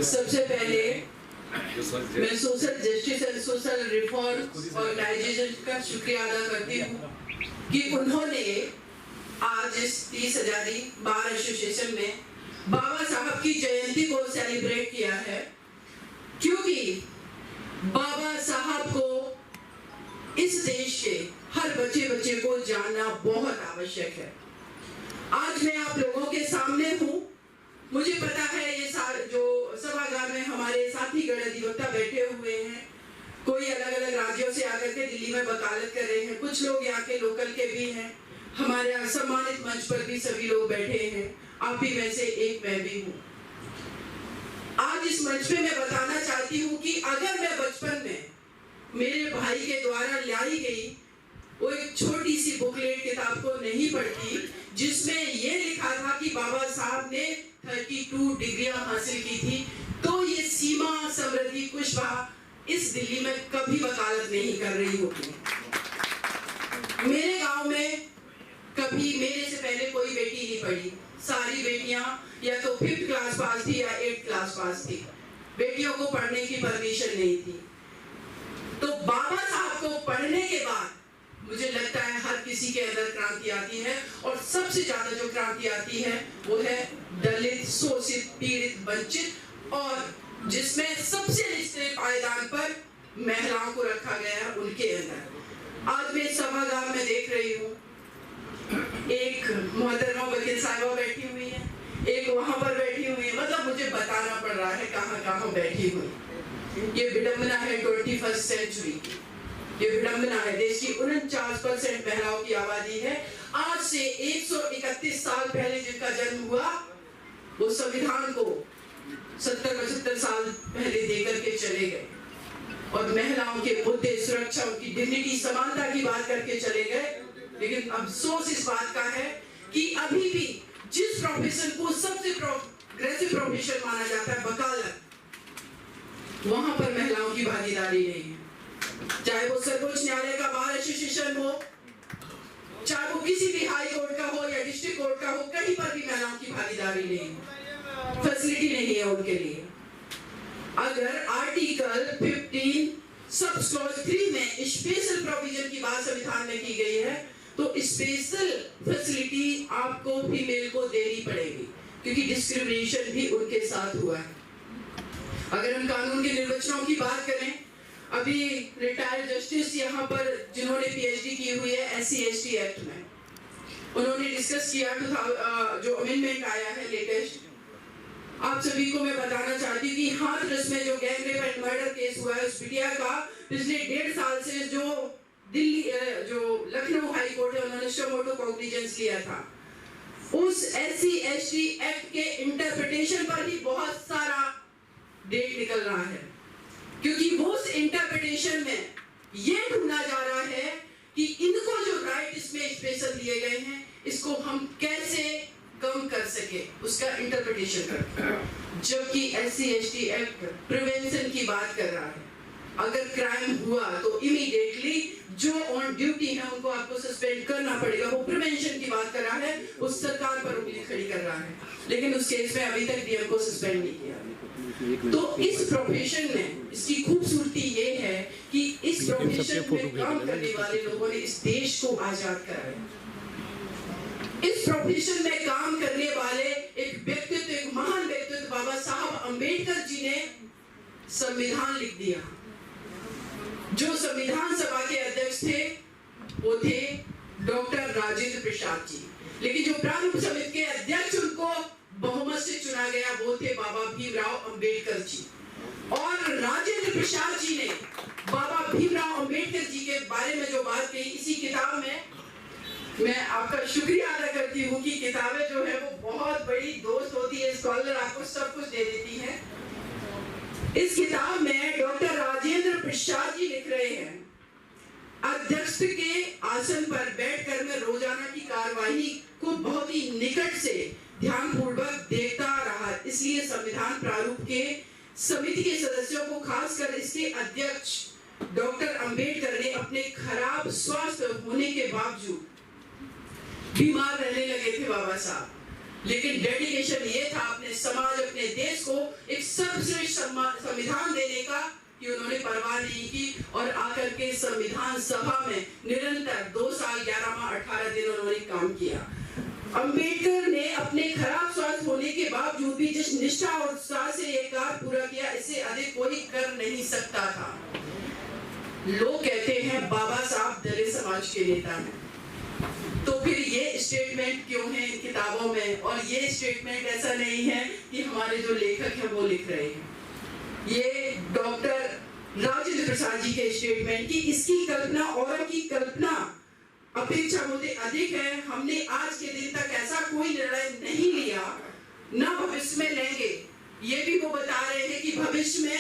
सबसे पहले मैं social justice and social reform organisation का शुक्रिया अदा करती हूँ कि उन्होंने आज इस 30 आजादी बार एसोसिएशन में बाबा साहब की जयंती को सेलिब्रेट किया है, क्योंकि बाबा साहब को इस देश के हर बच्चे को जानना बहुत आवश्यक है। आज मैं आप लोगों के सामने हूँ। मुझे पता है ये जो सभागार में हमारे साथी गण अधिवक्ता बैठे हुए हैं, कोई अलग अलग राज्यों से आकर के दिल्ली में वकालत कर रहे हैं, कुछ लोग यहाँ के लोकल के भी हैं, हमारे सम्मानित मंच पर भी सभी लोग बैठे हैं, आप ही में से एक मैं भी हूँ। आज इस मंच पे मैं बताना चाहती हूँ कि अगर मैं बचपन में मेरे भाई के द्वारा लाई गई वो एक छोटी सी बुकलेट किताब को नहीं पढ़ती जिसमें ये लिखा था कि बाबा साहब ने 32 डिग्रियां हासिल की थी, तो ये सीमा समृद्धि कुशवाहा इस दिल्ली में कभी वकालत नहीं कर रही होगी। मेरे गांव में कभी मेरे से पहले कोई बेटी नहीं पढ़ी, सारी बेटियां या तो 5th क्लास पास थी या 8th क्लास पास थी, बेटियों को पढ़ने की परमिशन नहीं थी। तो बाबा साहब को पढ़ने के बाद मुझे लगता है हर किसी के अंदर क्रांति आती है, और सबसे ज्यादा जो क्रांति आती है वो है दलित, शोषित, पीड़ित, वंचित, और जिसमें सबसे निचले पायदान पर महिलाओं को रखा गया है उनके अंदर। आज मैं सभागार में देख रही हूँ, एक मोहतरमा वकील साहिबा बैठी हुई है, एक वहां पर बैठी हुई है, मतलब मुझे बताना पड़ रहा है कहाँ कहाँ बैठी हुई। ये विडंबना है 21st सेंचुरी की, ये विडंबना है। देश की 49% महिलाओं की आबादी है। आज से 131 साल पहले जिनका जन्म हुआ वो संविधान को 70-75 साल पहले देकर के चले गए, और महिलाओं के मुद्दे, सुरक्षा, उनकी डिग्निटी, समानता की बात करके चले गए। लेकिन अफसोस इस बात का है कि अभी भी जिस प्रोफेशन को सबसे प्रोग्रेसिव प्रोफेशन माना जाता है, वकालत, वहां पर महिलाओं की भागीदारी नहीं है। चाहे वो सर्वोच्च न्यायालय का बार एसोसिएशन हो, चाहे वो किसी भी हाई कोर्ट का हो या डिस्ट्रिक्ट कोर्ट का हो, कहीं पर भी महिलाओं की भागीदारी नहीं है, फैसिलिटी नहीं है उनके लिए। अगर आर्टिकल 15 सब क्लॉज 3 में स्पेशल प्रोविजन की बात संविधान में की गई है, तो स्पेशल फैसिलिटी आपको फीमेल को देनी पड़ेगी, क्योंकि डिस्क्रिमिनेशन भी उनके साथ हुआ है। अगर हम कानून के निर्वचनों की बात करें, अभी रिटायर्ड जस्टिस यहाँ पर जिन्होंने पीएचडी की हुई है SC/ST एक्ट में, उन्होंने डिस्कस किया जो अमेंडमेंट आया है लेटेस्ट। आप सभी को मैं बताना चाहती हूँ कि हाथरस में जो gang rape and murder case हुआ है, उस बिटिया का पिछले 1.5 साल से जो दिल्ली जो लखनऊ हाई कोर्ट है उन्होंने शोमोटो कॉग्निजेंस लिया था, उस SC/ST एक्ट के इंटरप्रिटेशन पर ही बहुत सारा डेट निकल रहा है, क्योंकि वो उस इंटरप्रिटेशन में ये ढूंढा जा रहा है कि इनको जो राइट इसमें स्पेशल दिए गए हैं इसको हम कैसे कम कर सके, उसका इंटरप्रिटेशन करके। जबकि SC/ST एक्ट प्रिवेंशन की बात कर रहा है। अगर क्राइम हुआ तो इमीडिएटली जो ऑन ड्यूटी है उनको आपको सस्पेंड करना पड़ेगा, वो प्रिवेंशन की बात कर रहा है, उस सरकार पर उंगली खड़ी कर रहा है। लेकिन उस केस में अभी तक डीएम को सस्पेंड नहीं किया। तो इस प्रोफेशन में इसकी खूबसूरती ये है कि इस प्रोफेशन में काम करने वाले लोगों ने इस देश को आजाद कराया। इस प्रोफेशन में काम करने वाले एक व्यक्तित्व, एक महान व्यक्तित्व बाबा साहब अंबेडकर जी ने संविधान लिख दिया। जो संविधान सभा के अध्यक्ष थे वो थे डॉक्टर राजेंद्र प्रसाद जी, लेकिन जो प्रारूप समिति के अध्यक्ष उनको बहुमत से चुना गया वो थे बाबा भीमराव अंबेडकर जी। और राजेंद्र प्रसाद जी ने बाबा भीमराव अंबेडकर जी के बारे में जो बात कही इसी किताब में, मैं आपका शुक्रिया अदा करती हूँ कि किताबें जो है वो बहुत बड़ी दोस्त होती है, स्कॉलर आपको सब कुछ दे देती है। इस किताब में डॉक्टर राजेंद्र प्रसाद जी लिख रहे हैं, अध्यक्ष के आसन पर बैठकर मैं रोजाना की कार्यवाही को बहुत ही निकट से ध्यानपूर्वक देखता रहा, इसलिए संविधान प्रारूप के समिति के सदस्यों को, खासकर इसके अध्यक्ष डॉक्टर अंबेडकर ने अपने खराब स्वास्थ्य होने के बावजूद बीमार रहने लगे थे बाबा साहब, लेकिन डेडिकेशन ये था अपने समाज, अपने देश को एक सर्वश्रेष्ठ संविधान देने का कि उन्होंने परवाह नहीं की और आकर के संविधान सभा में निरंतर 2 साल 11 माह 18 दिन उन्होंने काम किया। अंबेडकर ने अपने खराब स्वास्थ्य होने के बावजूद भी जिस निष्ठा और उत्साह से ये कार्य पूरा किया, इससे अधिक कोई कर नहीं सकता था। लोग कहते हैं बाबा साहब दलित समाज के नेता हैं, तो फिर ये स्टेटमेंट क्यों है किताबों में? और ये स्टेटमेंट ऐसा नहीं है कि हमारे जो लेखक हैं वो लिख रहे हैं, ये डॉक्टर राजेंद्र प्रसाद जी के स्टेटमेंट की इसकी कल्पना और की कल्पना अपेक्षा होते अधिक है। हमने आज के दिन तक ऐसा कोई निर्णय नहीं लिया, ना भविष्य में लेंगे। ये भी वो बता रहे हैं कि भविष्य में,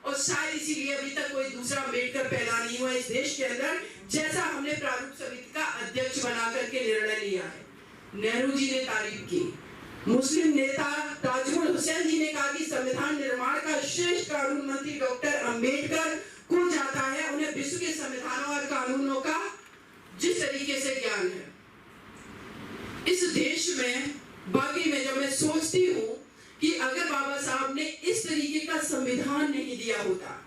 और शायद इसीलिए अभी तक कोई दूसरा अम्बेडकर पैदा नहीं हुआ इस देश के अंदर, जैसा हमने प्रारूप समिति का अध्यक्ष बना करके निर्णय लिया है। नेहरू जी ने तारीफ की, मुस्लिम नेता ताजुल हुसैन जी ने कहा कि संविधान निर्माण का श्रेष्ठ कानून मंत्री डॉक्टर अंबेडकर को जाता है। उन्हें विश्व के संविधानों और कानूनों का जिस तरीके से ज्ञान है इस देश में, बाकी में जब मैं सोचती हूँ कि अगर बाबा साहब ने इस तरीके का संविधान नहीं दिया होता,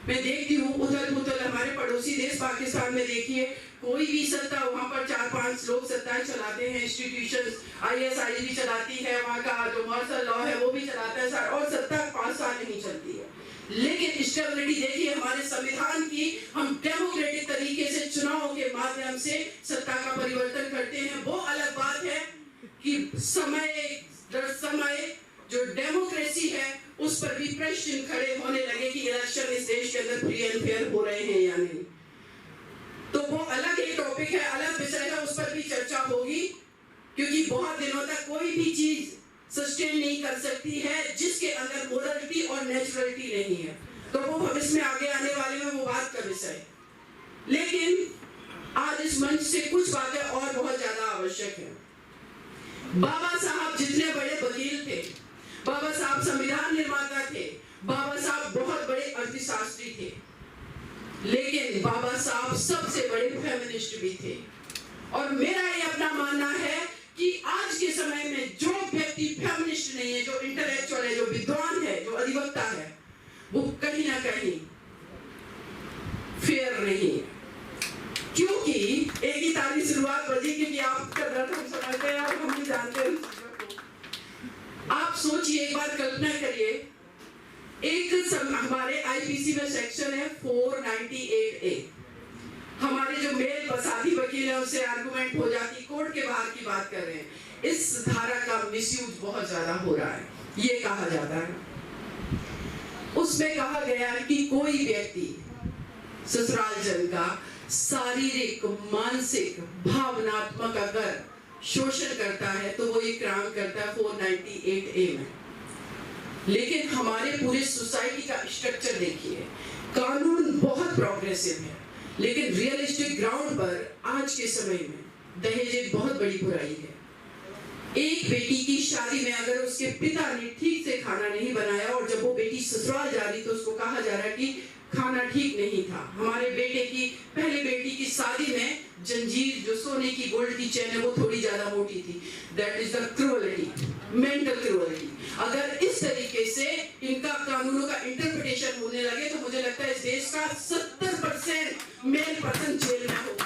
मैं देखती हूँ उथल पुथल हमारे पड़ोसी देश पाकिस्तान में देखिए, कोई भी सत्ता वहाँ पर 4-5 लोग सत्ताएं चलाते हैं, इंस्टीट्यूशंस ISI भी चलाती है, वहाँ का जो मार्शल लॉ है वो भी चलाता है सर, और सत्ता 5 साल नहीं चलती है। लेकिन स्टेबिलिटी देखिए हमारे संविधान की, हम डेमोक्रेटिक तरीके से चुनाव के माध्यम से सत्ता का परिवर्तन करते हैं। वो अलग बात है कि समय दर समय जो डेमोक्रेसी है उस पर भी प्रश्न खड़े होने लगे कि इलेक्शन इस देश के अंदर फ्री एंड फेयर हो रहे हैं या नहीं। तो वो अलग एक टॉपिक है, अलग विषय है, उस पर भी चर्चा होगी, क्योंकि बहुत दिनों तक कोई भी चीज सस्टेन नहीं कर सकती है जिसके अंदर मोरलिटी और नेचुरलिटी नहीं है। तो वो भविष्य में आगे आने वाले में वो बात का विषय। लेकिन आज इस मंच से कुछ बातें और बहुत ज्यादा आवश्यक है। बाबा साहब जितने बड़े वकील थे, बाबा साहब संविधान निर्माता थे, बाबा साहब बहुत बड़े अर्थशास्त्री थे, लेकिन बाबा साहब सबसे बड़े फेमिनिस्ट भी थे। और मेरा ये अपना मानना है कि आज के समय में जो व्यक्ति फेमिनिस्ट नहीं है, जो इंटेलेक्चुअल है, जो विद्वान है, जो अधिवक्ता है, वो कहीं ना कहीं फेयर नहीं है। क्योंकि एक ही तारीख शुरुआत बजी, क्योंकि आपका दर्द हम समझते हैं और हम भी जानते हैं। आप सोचिए, एक बार कल्पना करिए, एक हमारे IPC में सेक्शन है 498A, हमारे जो मेल बसाती वकील है उससे आर्गुमेंट हो जाती, कोर्ट के बाहर की बात कर रहे हैं, इस धारा का मिसयूज बहुत ज्यादा हो रहा है, ये कहा जाता है। उसमें कहा गया है कि कोई व्यक्ति ससुराल जन का शारीरिक, मानसिक, भावनात्मक अगर शोषण करता है तो वो ये क्राइम करता है 498A में। लेकिन हमारे पूरे सोसाइटी का स्ट्रक्चर देखिए, कानून बहुत प्रोग्रेसिव है, लेकिन रियलिस्टिक ग्राउंड पर आज के समय में दहेज एक बहुत बड़ी बुराई है। एक बेटी की शादी में अगर उसके पिता ने ठीक से खाना नहीं बनाया और जब वो बेटी ससुराल जा रही तो उसको कहा जा रहा है कि खाना ठीक नहीं था। हमारे बेटे की, पहले बेटी की शादी में जंजीर, जो सोने की गोल्ड की चेन है, वो थोड़ी ज्यादा मोटी थी। That is the cruelty, mental cruelty. अगर इस तरीके से इनका कानूनों का इंटरप्रिटेशन होने लगे तो मुझे लगता है इस देश का 70% मेल पर्सन जेल में होगा।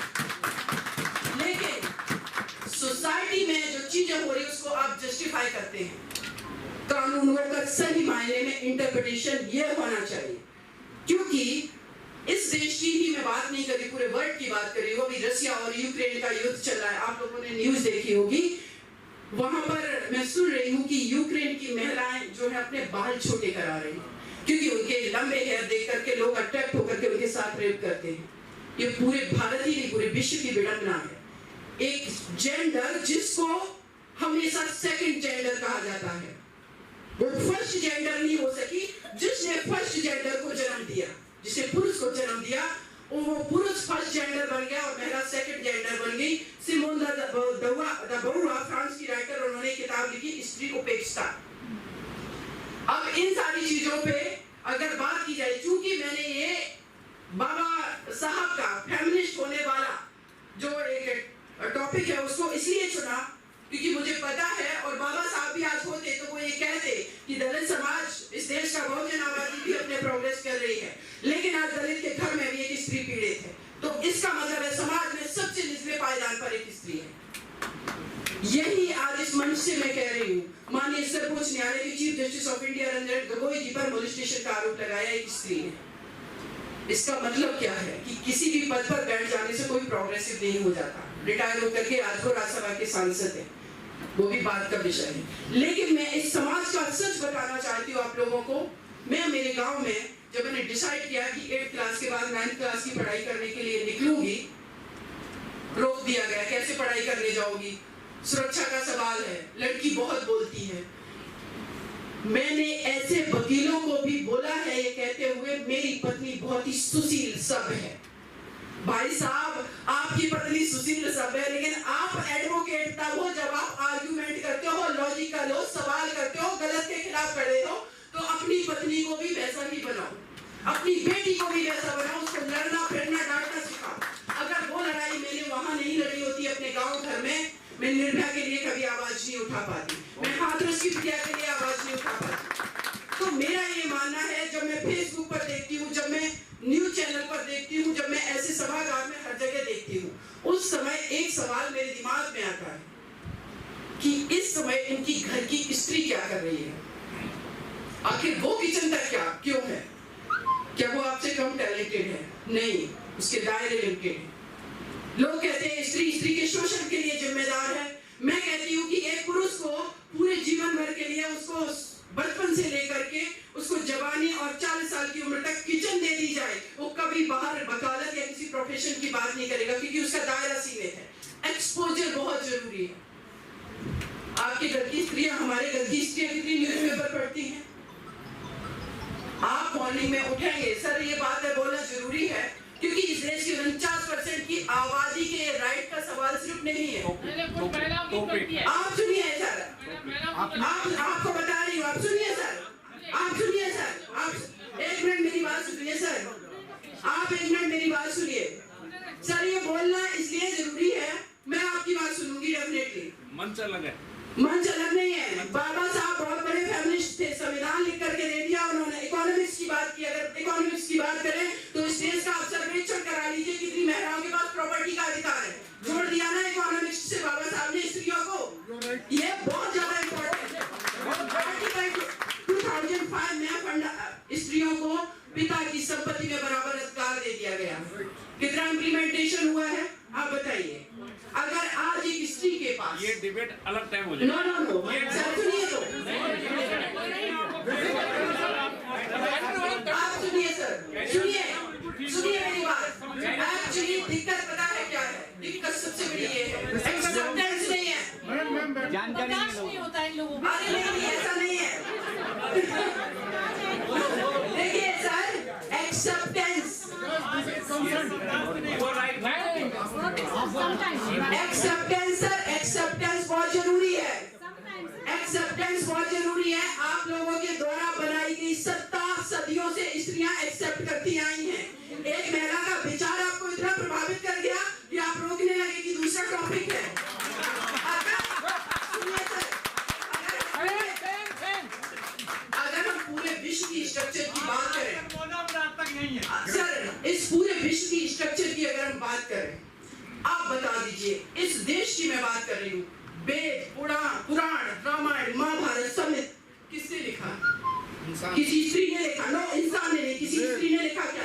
लेकिन सोसाइटी में जो चीजें हो रही है उसको आप जस्टिफाई करते हैं। कानूनों का सही मायने में इंटरप्रिटेशन ये होना चाहिए, क्योंकि इस देश की ही मैं बात नहीं करी, पूरे वर्ल्ड की बात करी। वो भी रशिया और यूक्रेन का युद्ध चल रहा है, आप लोगों ने न्यूज देखी होगी। वहां पर मैं सुन रही हूँ कि यूक्रेन की महिलाएं जो है अपने बाल छोटे करा रही हैं, क्योंकि उनके लंबे हेयर देख करके लोग अट्रैक्ट होकर के उनके साथ रेप करते हैं। ये पूरे भारत ही नहीं, पूरे विश्व की विडंबना है। एक जेंडर जिसको हमेशा सेकंड जेंडर कहा जाता है, वो फर्स्ट जेंडर नहीं हो सकी। जिसने फर्स्ट जेंडर को जन्म दिया, जिसने पुरुष को जन्म दिया, वो पुरुष फर्स्ट जेंडर बन गया और महिला सेकंड जेंडर बन गई। सिमोन द beauvoir, फ्रांस की राइटर, उन्होंने किताब लिखी स्त्री उपेक्षा। अब इन सारी चीजों पे अगर बात की जाए, चूंकि मैंने ये बाबा साहब का फेमिनिस्ट होने वाला जो एक टॉपिक है उसको इसलिए चुना क्योंकि मुझे पता है, और बाबा साहब भी आज होते तो वो ये कहते कि दलित समाज, इस देश का बहुजन आबादी भी अपने प्रोग्रेस कर रही है, लेकिन आज दलित के घर में भी एक स्त्री पीड़ित है। तो इसका मतलब है समाज में सबसे निचले पायदान पर एक स्त्री है। यही आज इस मंच से मैं कह रही हूँ। माननीय सर्वोच्च न्यायालय के chief justice of India Ranjan Gogoi ji पर मोलेस्टेशन का आरोप लगाया एक स्त्री ने। इसका मतलब क्या है कि किसी भी पद पर बैठ जाने से कोई प्रोग्रेसिव नहीं हो जाता। रिटायर होकर के आज को राज्यसभा के सांसद है, वो भी बात का विषय है। लेकिन मैं इस समाज का सच बताना चाहती हूँ आप लोगों को। मैं मेरे गांव में जब मैंने डिसाइड किया कि 8th क्लास के बाद 9th क्लास की पढ़ाई करने के लिए निकलूंगी, रोक दिया गया। कैसे पढ़ाई करने जाओगी? सुरक्षा का सवाल है, लड़की बहुत बोलती है। मैंने ऐसे वकीलों को भी बोला है ये कहते हुए मेरी पत्नी बहुत ही सुशील सब है। भाई साहब, आपकी पत्नी सुशील सब है, लेकिन आप एडवोकेट तब हो जब आप आर्गुमेंट करते हो, लॉजिकल हो, सवाल करते हो, गलत के खिलाफ खड़े हो। तो अपनी पत्नी को भी वैसा ही बनाओ, अपनी बेटी को भी वैसा बनाओ, उसको लड़ना फिरना डांटना सिखाओ। अगर वो लड़ाई मैंने वहां नहीं लड़ी होती अपने गाँव घर में, मैं निर्भया के लिए कभी आवाज नहीं उठा पाती, मैं हाथरस की बिटिया के लिए आवाज नहीं उठा पाती। तो मेरा ये मानना है, जब मैं फेसबुक पर देखती हूँ, जब मैं न्यूज चैनल पर देखती हूँ, जब मैं ऐसे सभागार में हर जगह देखती हूँ, उस समय एक सवाल मेरे दिमाग में आता है कि इस समय इनकी घर की स्त्री क्या कर रही है? आखिर वो किचन तक क्या क्यों है? क्या वो आपसे कम टैलेंटेड है? नहीं, उसके दायरे लिमिटेड है। लोग कहते हैं स्त्री के शोषण के लिए जिम्मेदार है। मैं कहती हूँ कि एक पुरुष को पूरे जीवन भर के लिए, उसको बचपन से लेकर के उसको जवानी और 40 साल की उम्र तक किचन दे दी जाए, वो कभी बाहर वकालत या किसी प्रोफेशन की बात नहीं करेगा, क्योंकि उसका दायरा सीमित है। एक्सपोजर बहुत जरूरी है। आपके घर की स्त्रियां, हमारे घर की स्त्रियां कितनी न्यूज़पेपर पढ़ती हैं? आप मॉर्निंग में उठेंगे, सर ये बात है बोलना जरूरी है, क्योंकि इस देश की 49% की आबादी के राइट का सवाल सिर्फ नहीं है। आप सुनिए सर, आपको बता रही हूँ, आप सुनिए सर, आप सुनिए सर, आप 1 मिनट मेरी बात सुनिए सर, आप 1 मिनट मेरी बात सुनिए सर। ये बोलना इसलिए जरूरी है, मैं आपकी बात सुनूंगी डेफिनेटली। मंच अलग है, मंच अलग नहीं है। बाबा साहब बहुत बड़े फेमिनिस्ट थे, संविधान लिख करके दे दिया उन्होंने। इकोनॉमिक्स की बात की, अगर इकोनॉमिक्स की बात करें तो इस देश का आप सर्वेक्षण करा लीजिए, कितनी महिलाओं के पास प्रॉपर्टी का अधिकार है। जोड़ दिया ना इकोनॉमिक्स से बाबा साहब ने स्त्रियों को। ये बहुत ज्यादा इम्पोर्टेंट है। 2005 में स्त्रियों को पिता की संपत्ति में बराबर अधिकार दे दिया गया। कितना इम्प्लीमेंटेशन हुआ है आप बताइए? अगर आज एक स्त्री के पास, ये डिबेट अलग टाइम हो जाएगा। नो सर सुनिए तो, आप सुनिए सर, सुनिए मेरी बात। एक्चुअली दिक्कत पता है क्या है? दिक्कत सबसे बड़ी ये है, एक्सेप्टेंस नहीं है, जानकारी नहीं होता है इन लोगों को। अरे नहीं, ऐसा नहीं है। देखिए सर, एक्सेप्टेंस सर, एक्सेप्टेंस बहुत जरूरी है। एक्सेप्टेंस बहुत जरूरी है। आप लोगों के द्वारा बनाई गई सत्ता सदियों से स्त्रियां एक्सेप्ट करती आई हैं। एक महिला का विचार आपको इतना प्रभावित कर गया कि आप रोकने लगे कि दूसरा टॉपिक है। अगर हम पूरे विश्व की स्ट्रक्चर की बात करें सर, इस पूरे विश्व की स्ट्रक्चर की अगर हम बात करें, आप बता दीजिए, इस देश की मैं बात कर रही हूँ, वेद, पुराण, रामायण, महाभारत समेत किसने लिखा? किसी स्त्री ने लिखा? नो, इंसान ने नहीं। किसी स्त्री ने लिखा क्या?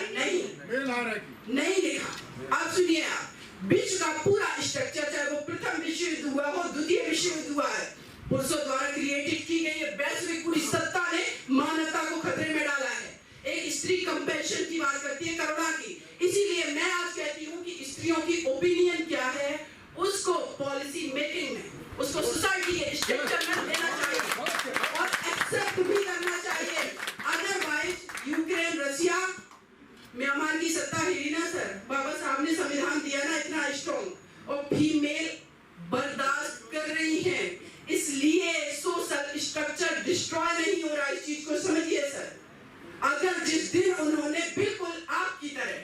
नहीं लिखा। अब सुनिए, आप विश्व का पूरा स्ट्रक्चर, चाहे वो प्रथम विश्व युद्ध हुआ हो, द्वितीय विश्व युद्ध हुआ है, पुरुषों द्वारा क्रिएटेड की गई ये वैश्विक पूरी सत्ता ने मानवता को खतरे में डाला है। एक स्त्री कंपैशन की बात करती है, करुणा की। इसीलिए मैं आज कहती हूँ कि स्त्रियों की ओपिनियन क्या है, उसको पॉलिसी मेकिंग में, उसको सोसाइटी के स्ट्रक्चर में लेना चाहिए और एक्सेप्ट भी करना चाहिए। अदरवाइज यूक्रेन, रशिया, म्यांमार की सत्ता हिली ना सर। बाबा साहब ने संविधान दिया ना इतना स्ट्रॉन्ग, और फीमेल बर्दाश्त कर रही हैं, इसलिए सोशल स्ट्रक्चर डिस्ट्रॉय नहीं हो रहा। इस चीज को समझिए सर। अगर जिस दिन उन्होंने बिल्कुल आपकी तरह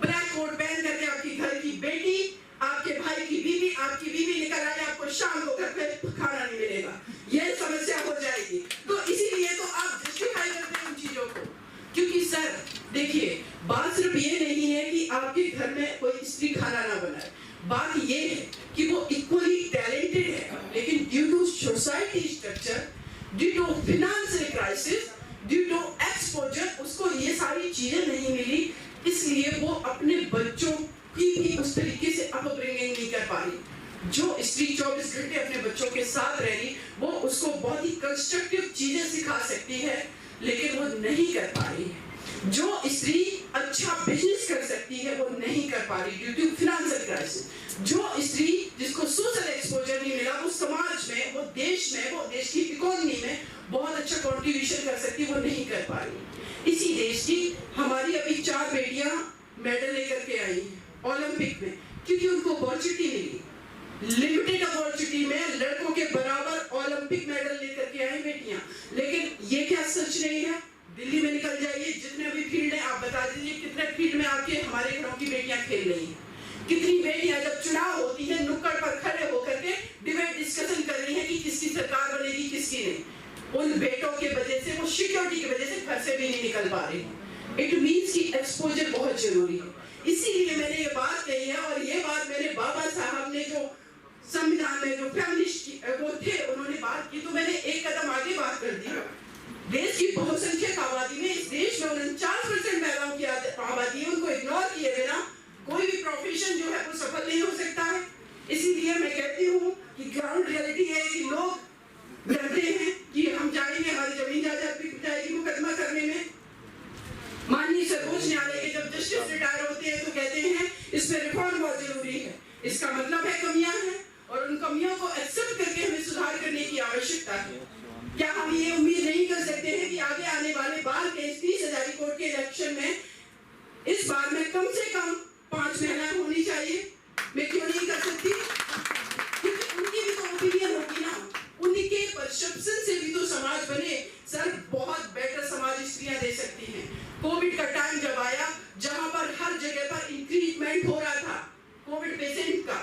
ब्लैक कोट पहन करके आपकी घर की बेटी, आपके भाई की बीवी, आपकी बीवी निकल आई आपको शाम को होकर के खाना नहीं मिलेगा, ये समस्या हो जाएगी। तो इसीलिए तो आप जस्टिफाई करते हैं उन चीजों को, क्योंकि सर देखिए बात सिर्फ ये नहीं है कि आपके घर में कोई स्त्री खाना ना बनाए, बात ये है कि वो इक्वली टैलेंटेड है, लेकिन due to society structure, due to financial crisis, due to exposure उसको ये सारी चीजें नहीं मिली, इसलिए वो अपने बच्चों की भी उस तरीके से अपब्रिंगिंग नहीं कर पा रही। जो स्त्री 24 घंटे अपने बच्चों के साथ रह रही, वो उसको बहुत ही कंस्ट्रक्टिव चीजें सिखा सकती है, लेकिन वो नहीं कर पा रही है। जो स्त्री अच्छा बिजनेस कर सकती है वो नहीं कर पा रही ड्यू टू फिनेंशियल क्राइसिस। जो स्त्री जिसको सोशल एक्सपोजर नहीं मिला, वो समाज में, वो देश की इकोनॉमी में बहुत अच्छा कंट्रीब्यूशन कर सकती है, वो नहीं कर पा रही। इसी देश की हमारी अभी 4 बेटियां मेडल लेकर के आई हैं ओलंपिक में, क्योंकि उनको अपॉर्चुनिटी मिली। लिमिटेड अपॉर्चुनिटी में लड़कों के बराबर ओलंपिक मेडल लेकर के आई बेटियां। लेकिन ये क्या सच नहीं है? दिल्ली में निकल जाइए, जितने भी फील्ड है आप बता दीजिए कितने फील्ड में आपके हमारे घरों की बेटियां खेल रही हैं। कितनी बेटियां जब चुनाव होती है नुक्कड़ पर खड़े होकर के डिबेट डिस्कशन कर रही है कि किसकी सरकार बनेगी किसकी नहीं। उन बेटों के वजह से, वो सिक्योरिटी की वजह से घर से भी नहीं निकल पा रही है। इट मीन्स कि एक्सपोजर बहुत जरूरी है। इसीलिए मैंने ये बात कही है, और ये बात मेरे बाबा साहब ने जो संविधान में जो फेमिनिस्ट वो थे उन्होंने बात की, तो मैंने एक कदम आगे बात कर दी। देश की बहुसंख्यक आबादी में, इस देश में 49% महिलाओं की आबादी है, उनको इग्नोर किए बिना कोई भी प्रोफेशन जो है वो सफल नहीं हो सकता है। इसीलिए मैं कहती हूँ कि ग्राउंड रियलिटी है कि लोग डरते हैं कि हम जाएंगे, हमारी जमीन जायदाद बिक जाएगी मुकदमा करने में। माननीय सर्वोच्च न्यायालय के जब जस्टिस रिटायर होते हैं तो कहते हैं इसमें रिफॉर्म बहुत जरूरी है। इसका मतलब है कमियां हैं, और उन कमियों को एक्सेप्ट करके हमें सुधार करने की आवश्यकता है। क्या हम ये उम्मीद नहीं कर सकते हैं कि आगे आने वाले बार के 30 हजारी कोर्ट के इलेक्शन में इस बार में कम से कम 5 महिलाएं होनी चाहिए? मैं क्यों नहीं कर सकती? क्योंकि उनकी भी तो ओपिनियन होगी ना, उनके परसेप्शन से भी तो समाज बने। सर बहुत बेटर समाज स्त्रियां दे सकती हैं। कोविड का टाइम जब आया, जहां पर हर जगह पर इंक्रीजमेंट हो रहा था कोविड पेशेंट का,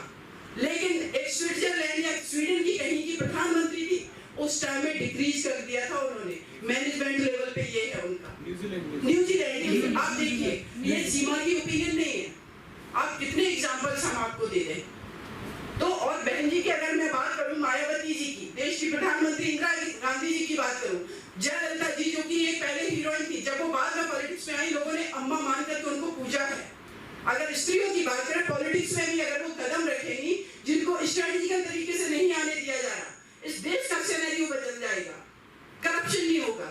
लेकिन एक स्विट्जरलैंड या स्वीडन की कहीं की प्रधानमंत्री थी, उस टाइम में डिक्रीज कर दिया था उन्होंने। मैनेजमेंट लेवल पे ये है उनका, न्यूजीलैंड की। आप देखिए ये सीमा की ओपिनियन नहीं है। आप कितने एग्जांपल्स हम आपको दे दें। तो और बहन जी की अगर मैं बात करूं, मायावती जी की, देश की प्रधानमंत्री इंदिरा गांधी जी की बात करूं, जयललिता जी जो कि एक पहले हीरोइन थी, जब वो बाद में पॉलिटिक्स में आई लोगों ने अम्मा मान करके उनको पूजा है। अगर स्त्रियों की बात करें पॉलिटिक्स में भी अगर वो कदम रखेंगी जिनको स्ट्रेटेजिकल तरीके से नहीं आने दिया जा रहा, इस देश का सिनेरियो बदल जाएगा। करप्शन नहीं होगा,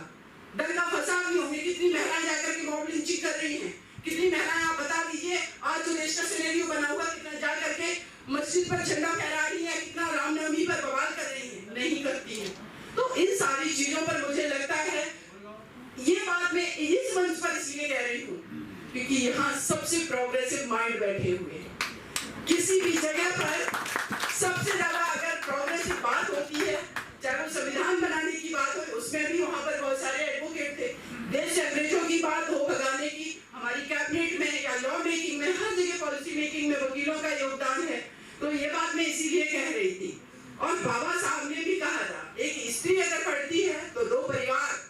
दंगा फसाद नहीं होंगे। कितनी महिलाएं जाकर के मॉब लिंचिंग कर रही हैं, कितनी महिलाएं आप बता दीजिए आज जो देश का सिनेरियो बना हुआ, कितना जा करके मस्जिद पर झंडा फहरा रही है, कितना रामनवमी पर बवाल कर रही है, नहीं करती है। तो इन सारी चीजों पर मुझे लगता है ये बात मैं इस मंच पर इसलिए कह रही हूँ क्योंकि यहाँ सबसे प्रोग्रेसिव माइंड बैठे हुए हैं। किसी भी जगह पर सबसे ज्यादा अगर प्रोग्रेसिव बात होती है, चाहे वो संविधान बनाने की बात हो, उसमें भी वहां पर बहुत सारे एडवोकेट थे। देश से अंग्रेजों की बात हो भगाने की, हमारी कैबिनेट में या लॉ मेकिंग में, हर जगह पॉलिसी मेकिंग में वकीलों का योगदान है। तो ये बात मैं इसीलिए कह रही थी। और बाबा साहब ने भी कहा था एक स्त्री अगर पढ़ती है तो 2 परिवार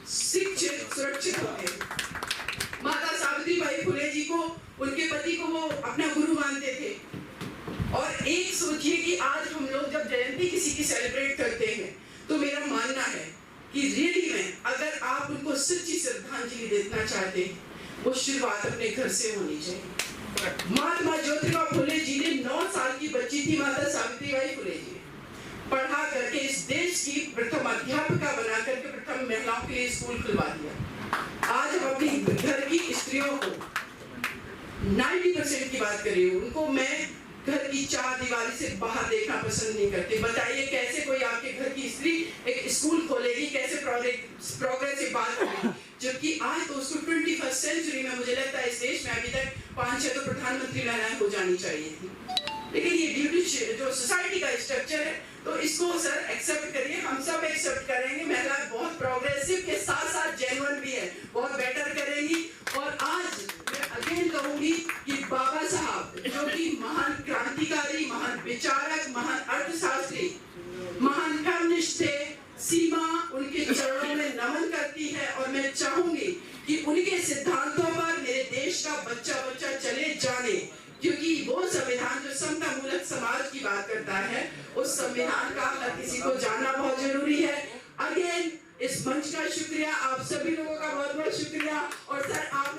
शिक्षित सुरक्षित होते हैं। माता सावित्रीबाई फुले जी को, उनके पति को वो अपना गुरु मानते थे। और एक सोचिए कि आज हम लोग जब जयंती किसी की सेलिब्रेट करते हैं तो मेरा मानना है कि रियली में अगर आप उनको सच्ची श्रद्धांजलि देना चाहते हैं, वो शुरुआत अपने घर से होनी चाहिए। महात्मा ज्योतिबा फुले जी ने 9 साल की बच्ची थी माता सावित्रीबाई फुले जी, पढ़ा करके इस देश की प्रथम अध्यापिका बना करके प्रथम महिलाओं के लिए स्कूल खुलवा दिया। आज हम अपनी घर की स्त्रियों को 90% की बात करी, उनको मैं घर की 4 दीवारी से बाहर देखना पसंद नहीं करते। बताइए कैसे कोई आपके घर की स्त्री एक स्कूल खोलेगी, कैसे प्रोग्रेसिव बात करेगी? जबकि आज तो उसको 21st सेंचुरी में मुझे लगता है इस देश में अभी तक 5-6 तो प्रधानमंत्री महिलाएं हो जानी चाहिए थी। लेकिन ये ड्यूटी जो सोसाइटी का स्ट्रक्चर है, तो इसको सर एक्सेप्ट करिए, हम सब एक्सेप्ट करेंगे। महिलाएं बहुत प्रोग्रेसिव के साथ साथ जेन्युइन भी है, बहुत बेटर करेंगी। और आज मैं अगेन कहूंगी कि बाबा साहब जो कि महान क्रांतिकारी, महान विचारक, महान अर्थशास्त्री, जाने, क्योंकि वो संविधान जो समता मूलक समाज की बात करता है, उस संविधान का हर किसी को जानना बहुत जरूरी है। अगेन इस मंच का शुक्रिया, आप सभी लोगों का बहुत बहुत शुक्रिया। और सर आप